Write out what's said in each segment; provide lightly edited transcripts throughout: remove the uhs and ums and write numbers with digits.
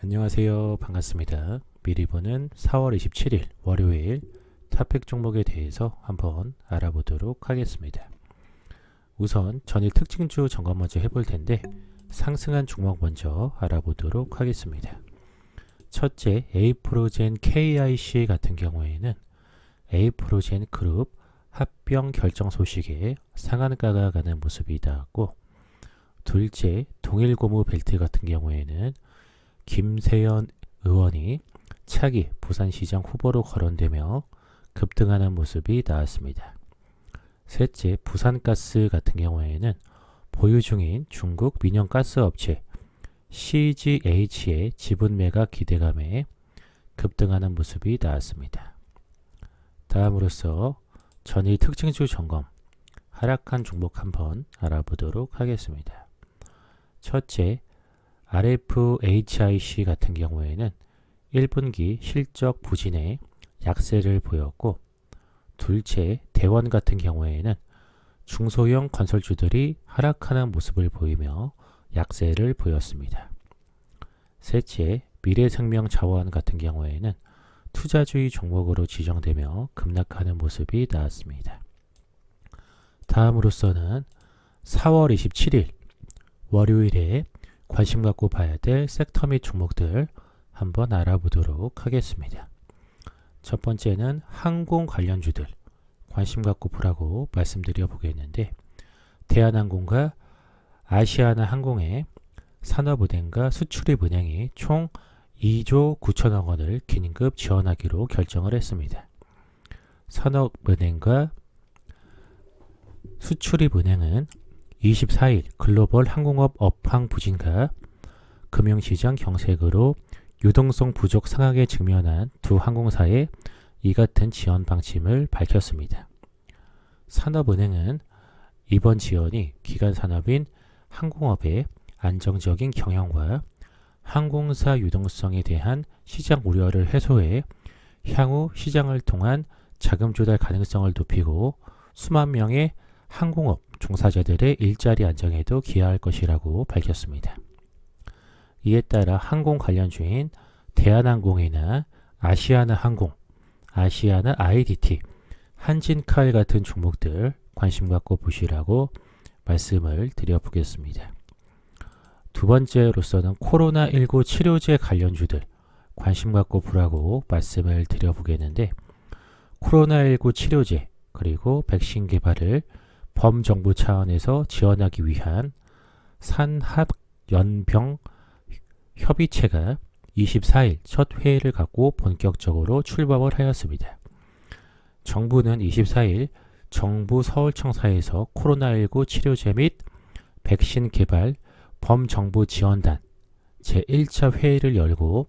안녕하세요. 반갑습니다. 미리 보는 4월 27일 월요일 탑픽 종목에 대해서 한번 알아보도록 하겠습니다. 우선 전일 특징주 점검 먼저 해볼 텐데 상승한 종목 먼저 알아보도록 하겠습니다. 첫째, 에이프로젠 KIC 같은 경우에는 에이프로젠 그룹 합병 결정 소식에 상한가가 가는 모습이 나왔고, 둘째, 동일고무벨트 같은 경우에는 김세연 의원이 차기 부산시장 후보로 거론되며 급등하는 모습이 나왔습니다. 셋째, 부산가스 같은 경우에는 보유 중인 중국 민영가스 업체 CGH의 지분 매각 기대감에 급등하는 모습이 나왔습니다. 다음으로서 전일 특징주 점검, 하락한 종목 한번 알아보도록 하겠습니다. 첫째, RFHIC 같은 경우에는 1분기 실적 부진에 약세를 보였고, 둘째, 대원 같은 경우에는 중소형 건설주들이 하락하는 모습을 보이며 약세를 보였습니다. 셋째, 미래생명자원 같은 경우에는 투자주의 종목으로 지정되며 급락하는 모습이 나왔습니다. 다음으로서는 4월 27일 월요일에 관심 갖고 봐야 될 섹터 및 종목들 한번 알아보도록 하겠습니다. 첫 번째는 항공 관련주들 관심 갖고 보라고 말씀드려 보겠는데, 대한항공과 아시아나항공의 산업은행과 수출입은행이 총 2조 9천억 원을 긴급 지원하기로 결정을 했습니다. 산업은행과 수출입은행은 24일 글로벌 항공업 업황 부진과 금융시장 경색으로 유동성 부족 상황에 직면한 두 항공사의 이 같은 지원 방침을 밝혔습니다. 산업은행은 이번 지원이 기간 산업인 항공업의 안정적인 경영과 항공사 유동성에 대한 시장 우려를 해소해 향후 시장을 통한 자금 조달 가능성을 높이고 수만 명의 항공업 종사자들의 일자리 안정에도 기여할 것이라고 밝혔습니다. 이에 따라 항공 관련주인 대한항공이나 아시아나항공, 아시아나 IDT, 한진칼 같은 종목들 관심 갖고 보시라고 말씀을 드려보겠습니다. 두 번째로서는 코로나19 치료제 관련주들 관심 갖고 보라고 말씀을 드려보겠는데, 코로나19 치료제 그리고 백신 개발을 범정부 차원에서 지원하기 위한 산학연병 협의체가 24일 첫 회의를 갖고 본격적으로 출범을 하였습니다. 정부는 24일 정부 서울청사에서 코로나19 치료제 및 백신 개발 범정부 지원단 제1차 회의를 열고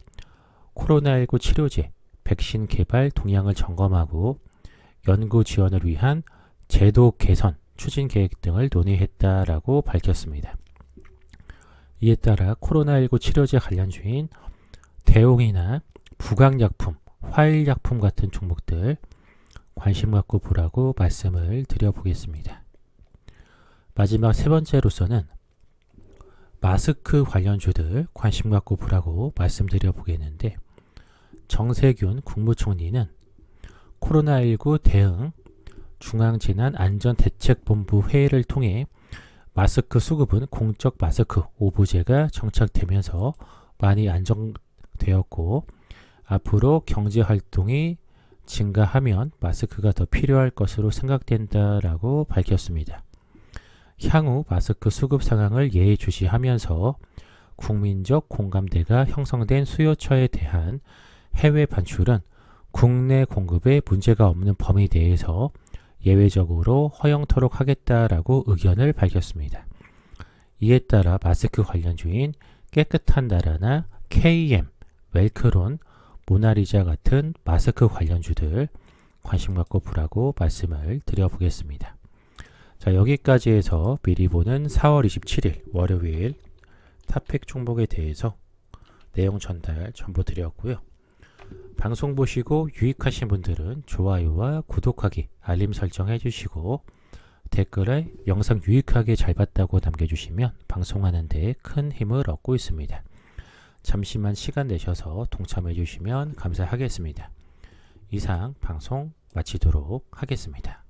코로나19 치료제, 백신 개발 동향을 점검하고 연구 지원을 위한 제도 개선, 추진 계획 등을 논의했다라고 밝혔습니다. 이에 따라 코로나19 치료제 관련주인 대웅이나 부강약품, 화일약품 같은 종목들 관심 갖고 보라고 말씀을 드려보겠습니다. 마지막 세 번째로서는 마스크 관련주들 관심 갖고 보라고 말씀드려 보겠는데, 정세균 국무총리는 코로나19 대응 중앙재난안전대책본부 회의를 통해 마스크 수급은 공적 마스크 오부제가 정착되면서 많이 안정되었고, 앞으로 경제활동이 증가하면 마스크가 더 필요할 것으로 생각된다라고 밝혔습니다. 향후 마스크 수급 상황을 예의주시하면서 국민적 공감대가 형성된 수요처에 대한 해외 반출은 국내 공급에 문제가 없는 범위 내에서 예외적으로 허용토록 하겠다라고 의견을 밝혔습니다. 이에 따라 마스크 관련주인 깨끗한 나라나 KM, 웰크론, 모나리자 같은 마스크 관련주들 관심 갖고 보라고 말씀을 드려보겠습니다. 자, 여기까지 해서 미리 보는 4월 27일 월요일 탑픽 종목에 대해서 내용 전달 전부 드렸고요. 방송 보시고 유익하신 분들은 좋아요와 구독하기, 알림 설정 해주시고 댓글에 영상 유익하게 잘 봤다고 남겨주시면 방송하는 데 큰 힘을 얻고 있습니다. 잠시만 시간 내셔서 동참해 주시면 감사하겠습니다. 이상 방송 마치도록 하겠습니다.